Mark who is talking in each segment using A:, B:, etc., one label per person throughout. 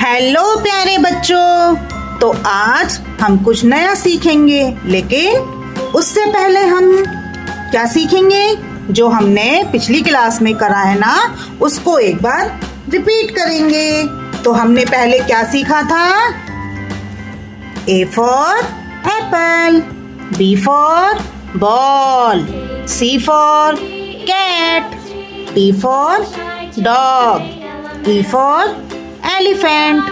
A: Hello प्यारे बच्चों। तो आज हम कुछ नया सीखेंगे, लेकिन उससे पहले हम क्या सीखेंगे? जो हमने पिछली क्लास में करा है ना, उसको एक बार रिपीट करेंगे। तो हमने पहले क्या सीखा था? A for apple, B for ball, C for cat, D for dog, E for elephant,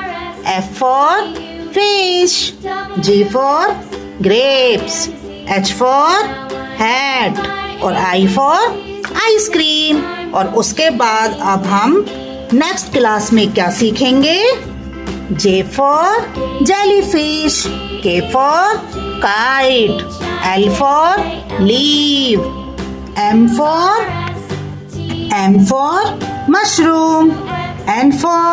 A: F for fish, G for grapes, H for hat और I for ice cream। और उसके बाद अब हम नेक्स्ट क्लास में क्या सीखेंगे? J for jellyfish, K for kite, L for leaf, M for mushroom, N for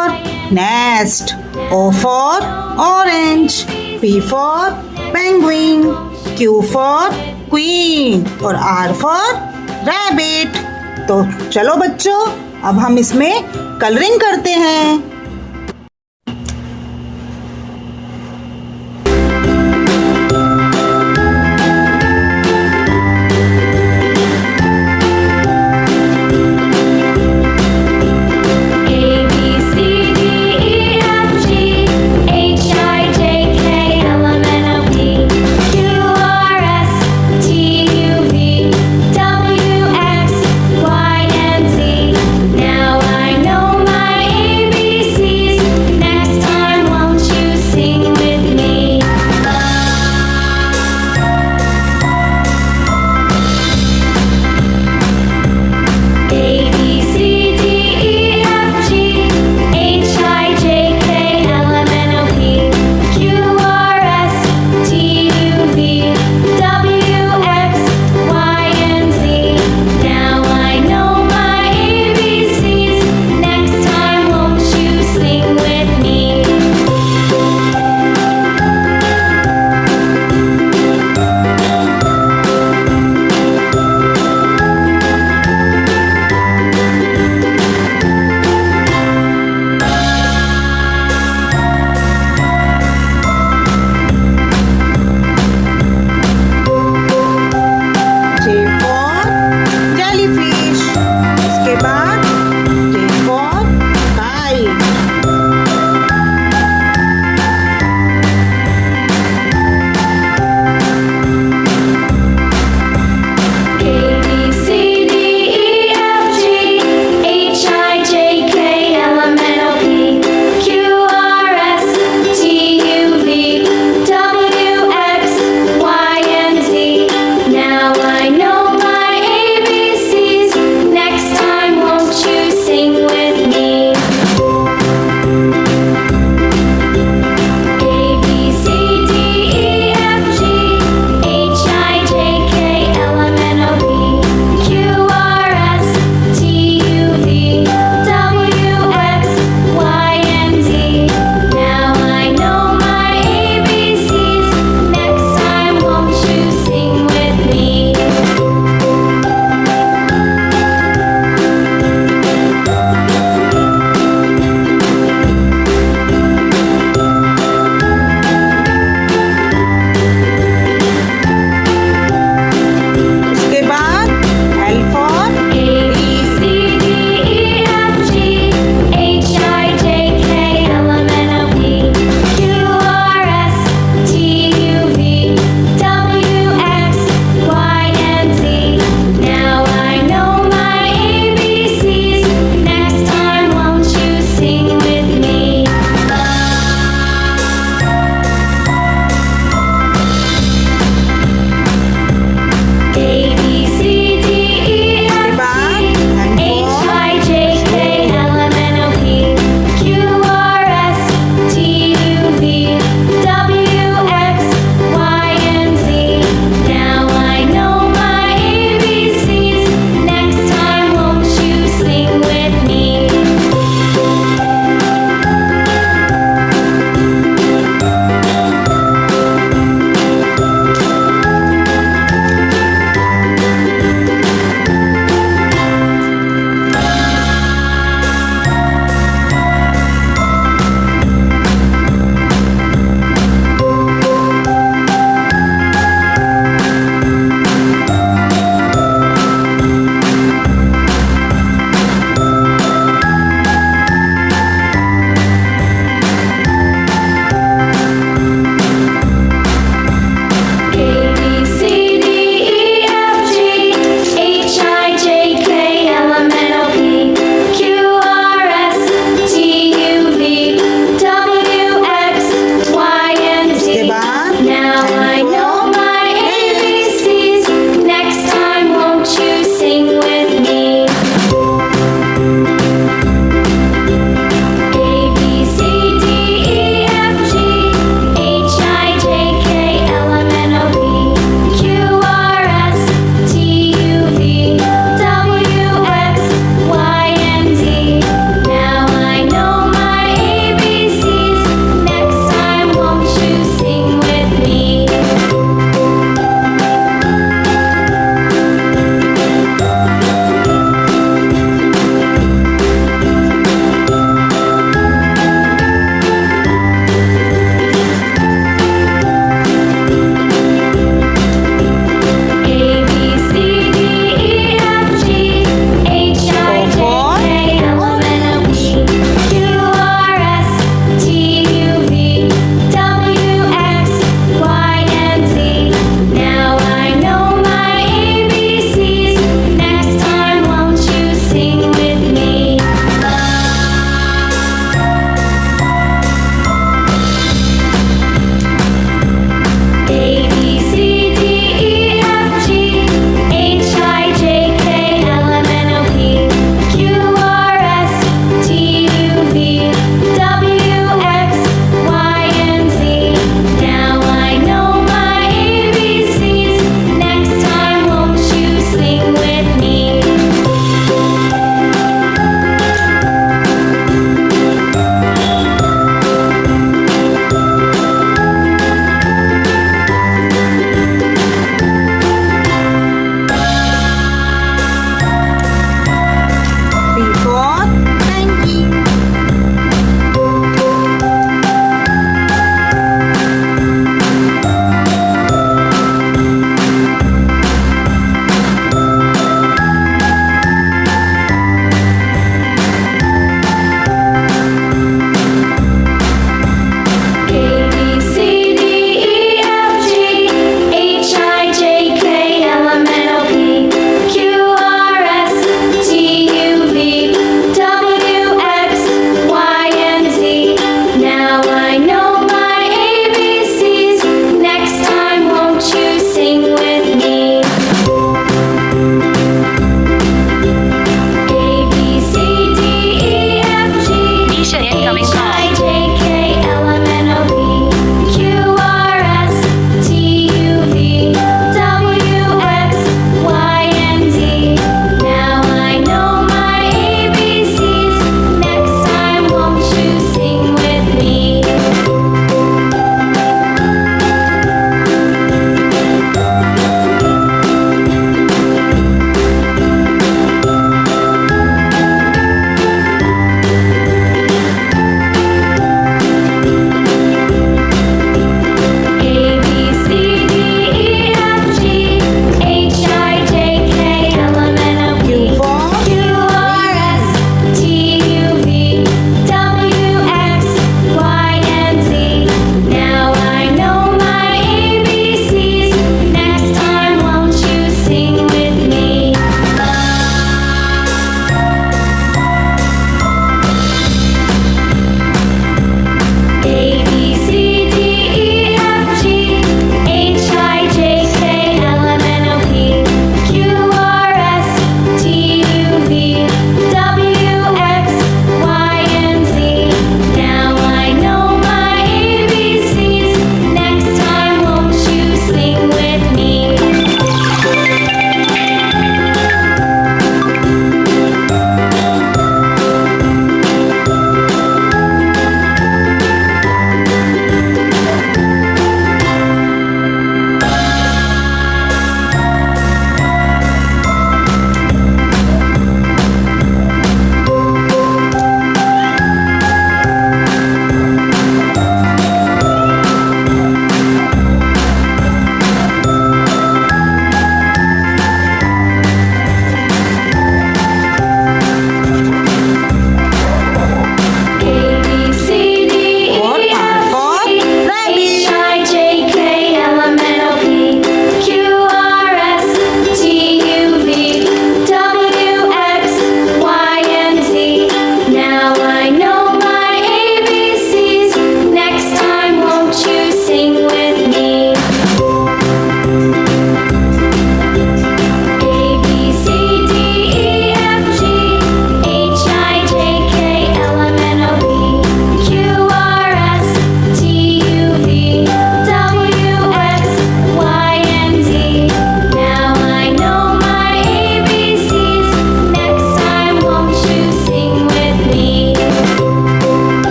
A: nest, O for orange, P for penguin, Q for queen और R for rabbit। तो चलो बच्चों, अब हम इसमें कलरिंग करते हैं।
B: Now I know my ABC.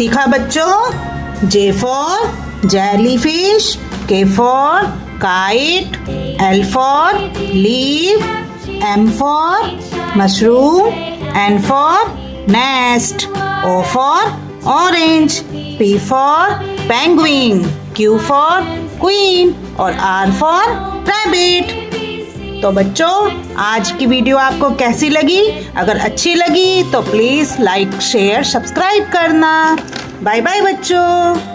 A: सीखा बच्चों? J for jellyfish, K for kite, L for leaf, M for mushroom, N for nest, O for orange, P for penguin, Q for queen और R for rabbit। तो बच्चों, आज की video आपको कैसी लगी? अगर अच्छी लगी तो प्लीज़ लाइक शेयर सब्सक्राइब करना। बाय बाय बच्चों।